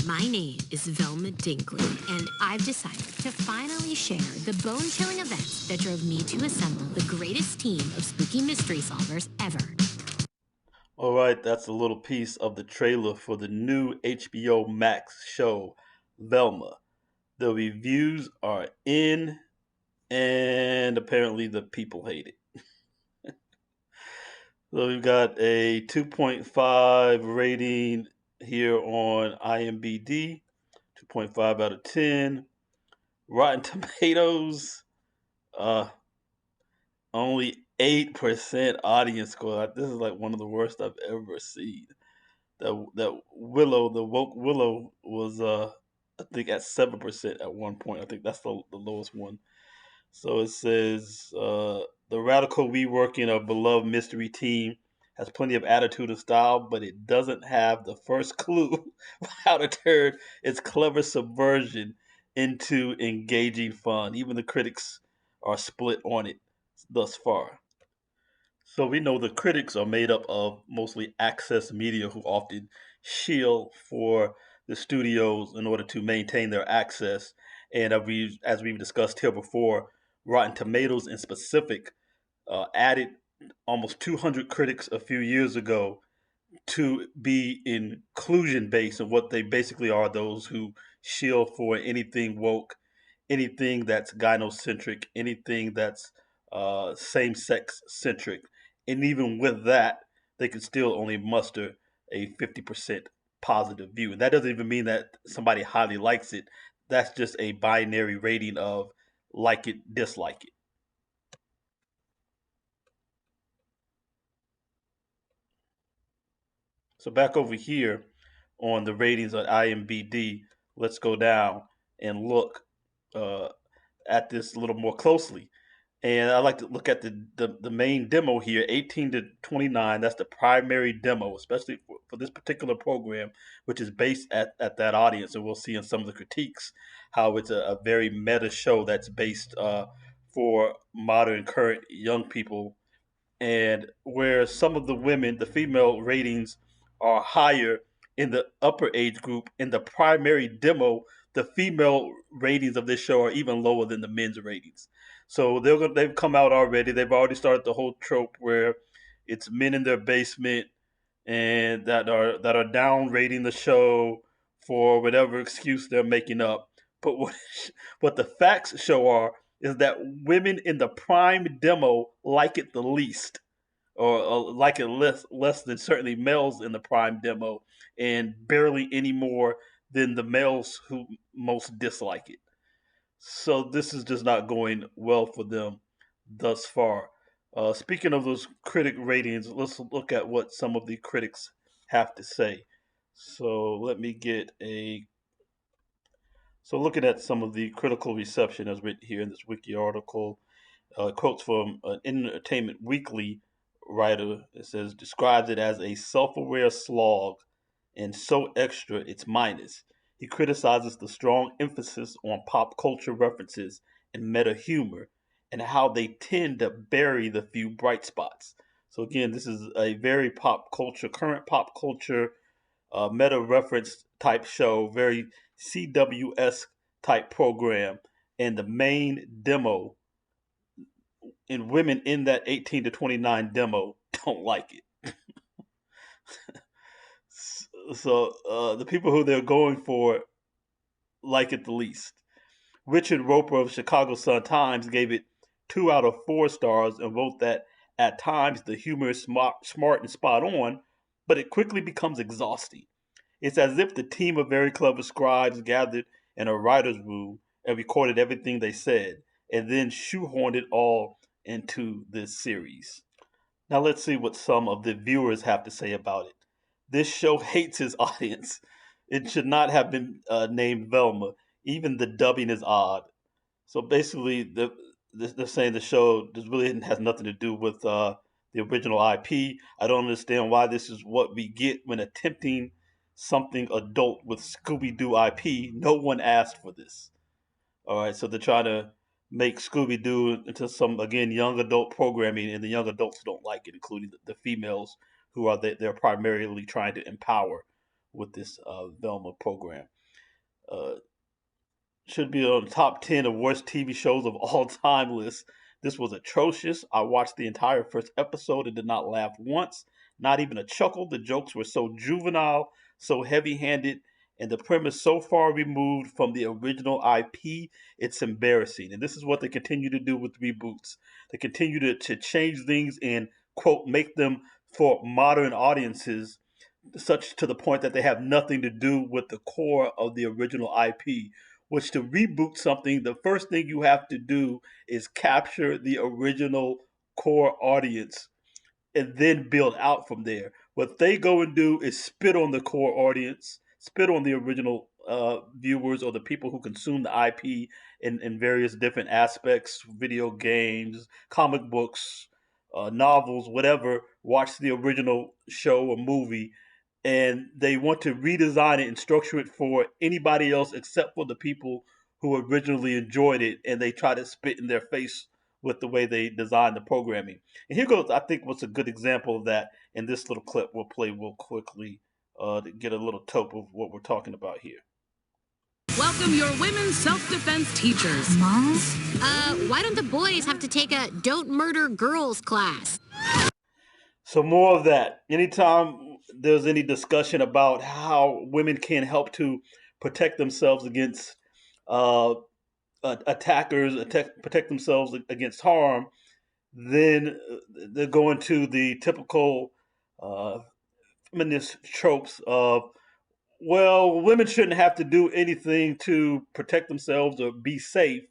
My name is Velma Dinkley, and I've decided to finally share the bone-chilling events that drove me to assemble the greatest team of spooky mystery solvers ever. All right, that's a little piece of the trailer for the new HBO Max show, Velma. The reviews are in, and apparently the people hate it. So we've got a 2.5 rating here on IMDb, 2.5 out of 10. Rotten Tomatoes, uh, only 8% audience score. This is like one of the worst I've ever seen. That Willow, the woke Willow, was I think at 7% at one point. I think that's the lowest one. So it says the radical reworking of beloved mystery team has plenty of attitude and style, but it doesn't have the first clue how to turn its clever subversion into engaging fun. Even the critics are split on it thus far. So we know the critics are made up of mostly access media who often shield for the studios in order to maintain their access. And as we've discussed here before, Rotten Tomatoes in specific added almost 200 critics a few years ago to be inclusion based, and what they basically are those who shield for anything woke, anything that's gynocentric, anything that's same sex centric. And even with that, they can still only muster a 50% positive view. And that doesn't even mean that somebody highly likes it. That's just a binary rating of like it, dislike it. So back over here on the ratings on IMDb, let's go down and look uh, at this a little more closely. And I like to look at the main demo here, 18 to 29. That's the primary demo, especially for this particular program, which is based at that audience. And we'll see in some of the critiques how it's a very meta show that's based for modern, current young people, and where some of the women, the female ratings are higher in the upper age group. In the primary demo, the female ratings of this show are even lower than the men's ratings. So they've come out already. They've already started the whole trope where it's men in their basement and that are down rating the show for whatever excuse they're making up. But what the facts show are is that women in the prime demo like it the least, or like it less than certainly males in the prime demo, and barely any more than the males who most dislike it. So this is just not going well for them thus far. Speaking of those critic ratings, let's look at what some of the critics have to say. So let me get a. So looking at some of the critical reception as written here in this wiki article, quotes from an Entertainment Weekly writer. It says describes it as a self-aware slog and so extra it's minus. He criticizes the strong emphasis on pop culture references and meta humor and how they tend to bury the few bright spots. So again, this is a very pop culture, current pop culture, meta reference type show, very CWS type program, and the main demo and women in that 18 to 29 demo don't like it. So the people who they're going for like it the least. Richard Roper of Chicago Sun-Times gave it 2 out of 4 stars and wrote that at times the humor is smart and spot on, but it quickly becomes exhausting. It's as if the team of very clever scribes gathered in a writer's room and recorded everything they said, and then shoehorned it all into this series. Now let's see what some of the viewers have to say about it. This show hates its audience. It should not have been named Velma. Even the dubbing is odd. So basically, they're saying the show just really has nothing to do with the original IP. I don't understand why this is what we get when attempting something adult with Scooby-Doo IP. No one asked for this. All right, so they're trying to make Scooby Doo into some again young adult programming, and the young adults don't like it, including the females who are they're primarily trying to empower. with this Velma program. Uh, should be on the top 10 of worst TV shows of all time list. This was atrocious. I watched the entire first episode and did not laugh once, not even a chuckle. The jokes were so juvenile, so heavy handed, and the premise so far removed from the original IP, it's embarrassing. And this is what they continue to do with reboots. They continue to change things and, quote, make them for modern audiences, such to the point that they have nothing to do with the core of the original IP. Which to reboot something, the first thing you have to do is capture the original core audience and then build out from there. What they go and do is spit on the core audience, spit on the original viewers or the people who consume the IP in various different aspects, video games, comic books, novels, whatever. Watch the original show or movie, and they want to redesign it and structure it for anybody else except for the people who originally enjoyed it, and they try to spit in their face with the way they designed the programming. And here goes, I think, what's a good example of that in this little clip we'll play real quickly to get a little tope of what we're talking about here. Welcome your women's self-defense teachers. Mom? Why don't the boys have to take a don't murder girls class? So more of that. Anytime there's any discussion about how women can help to protect themselves against attackers, protect themselves against harm, then they're going to the typical uh, feminist tropes of, well, women shouldn't have to do anything to protect themselves or be safe.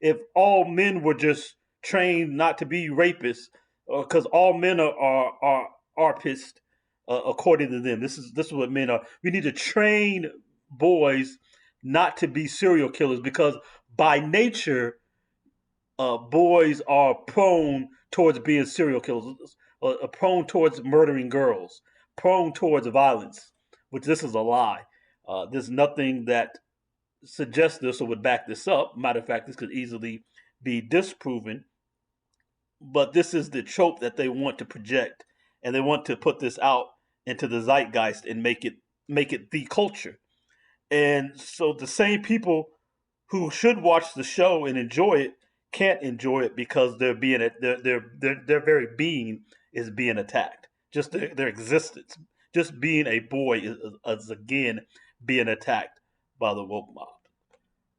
If all men were just trained not to be rapists, because all men are pissed, according to them. This is what men are. We need to train boys not to be serial killers because by nature, boys are prone towards being serial killers, prone towards murdering girls, prone towards violence, which this is a lie. There's nothing that suggests this or would back this up. Matter of fact, this could easily be disproven. But this is the trope that they want to project, and they want to put this out into the zeitgeist and make it the culture. And so the same people who should watch the show and enjoy it can't enjoy it because their very being is being attacked. Just their existence, just being a boy is again being attacked by the woke mob.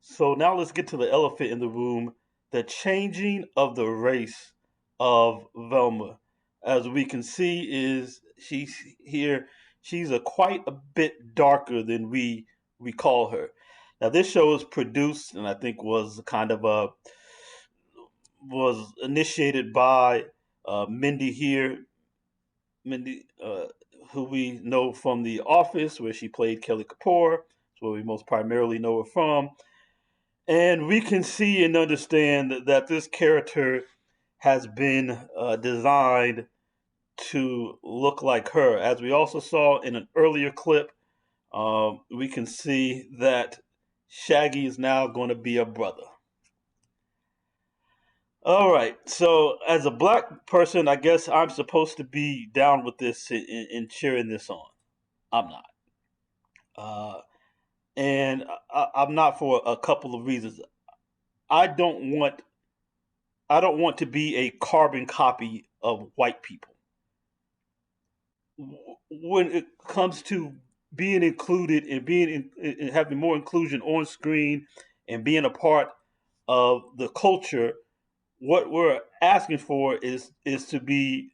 So now let's get to the elephant in the room: the changing of the race of Velma. As we can see, is she's here. She's a quite a bit darker than we recall her. Now, this show was produced and I think was kind of a was initiated by Mindy here, Mindy, who we know from The Office, where she played Kelly Kapoor. That's where we most primarily know her from. And we can see and understand that this character has been designed to look like her. As we also saw in an earlier clip, we can see that Shaggy is now going to be a brother. All right, so as a black person, I guess I'm supposed to be down with this and cheering this on. I'm not. Uh, and I'm not for a couple of reasons. I don't want I don't want to be a carbon copy of white people. When it comes to being included and and having more inclusion on screen and being a part of the culture, what we're asking for is to be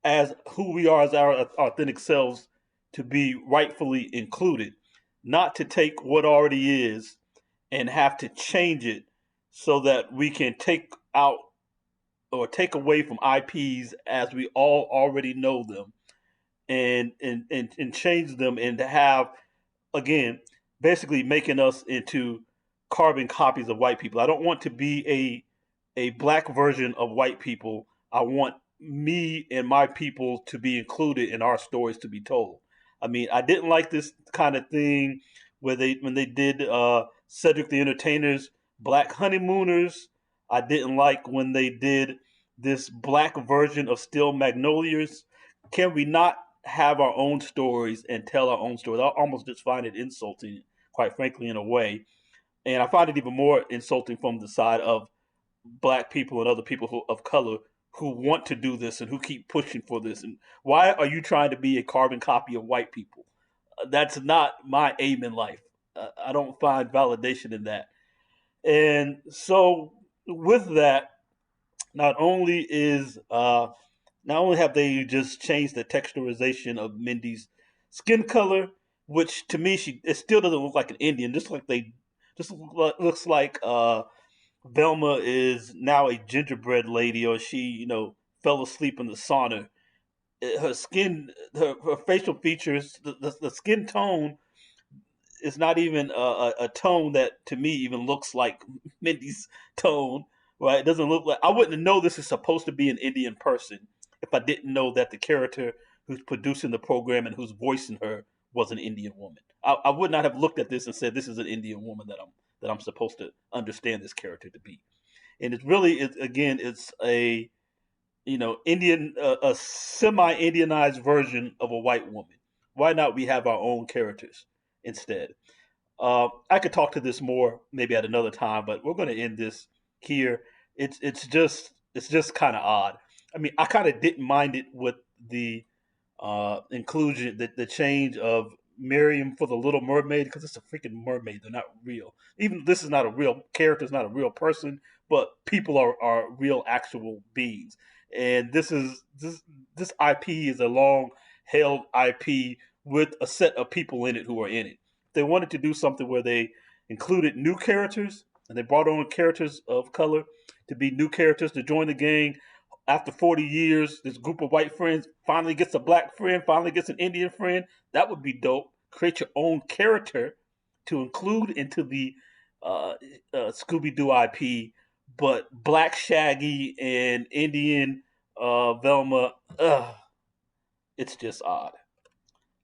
as who we are as our authentic selves, to be rightfully included, not to take what already is and have to change it so that we can take out or take away from IPs as we all already know them, and change them and to have, again, basically making us into carbon copies of white people. I don't want to be a black version of white people. I want me and my people to be included in our stories to be told. I mean, I didn't like this kind of thing where they when they did Cedric the Entertainer's Black Honeymooners. I didn't like when they did this black version of Still Magnolias. Can we not have our own stories and tell our own stories. I almost just find it insulting, quite frankly, in a way. And I find it even more insulting from the side of black people and other people of color who want to do this and who keep pushing for this. And why are you trying to be a carbon copy of white people? That's not my aim in life. I don't find validation in that. And so, with that, not only is not only have they just changed the texturization of Mindy's skin color, which to me it still doesn't look like an Indian, just looks like Velma is now a gingerbread lady, or she fell asleep in the sauna. Her skin, her facial features, the skin tone is not even a tone that to me even looks like Mindy's tone. Right? It doesn't look like I wouldn't know this is supposed to be an Indian person if I didn't know that the character who's producing the program and who's voicing her was an Indian woman. I would not have looked at this and said this is an Indian woman that I'm supposed to understand this character to be. And it's a Indian a semi-Indianized version of a white woman. Why not we have our own characters instead? I could talk to this more maybe at another time, but we're going to end this here. It's just kind of odd. I mean, I kind of didn't mind it with the inclusion, the change of Miriam for the Little Mermaid because it's a freaking mermaid. They're not real. Even this is not a real character. It's not a real person, but people are real, actual beings. And this IP is a long held IP with a set of people in it who are in it. They wanted to do something where they included new characters and they brought on characters of color to be new characters to join the gang. After 40 years, this group of white friends finally gets a black friend, finally gets an Indian friend. That would be dope. Create your own character to include into the uh, Scooby-Doo IP, but Black Shaggy and Indian Velma, it's just odd.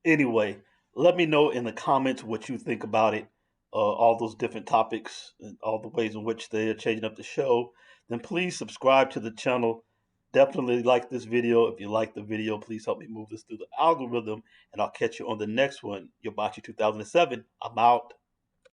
Anyway, let me know in the comments what you think about it, all those different topics and all the ways in which they are changing up the show. Then please subscribe to the channel. Definitely like this video. If you like the video, please help me move this through the algorithm, and I'll catch you on the next one. Yobachi 2007. I'm out.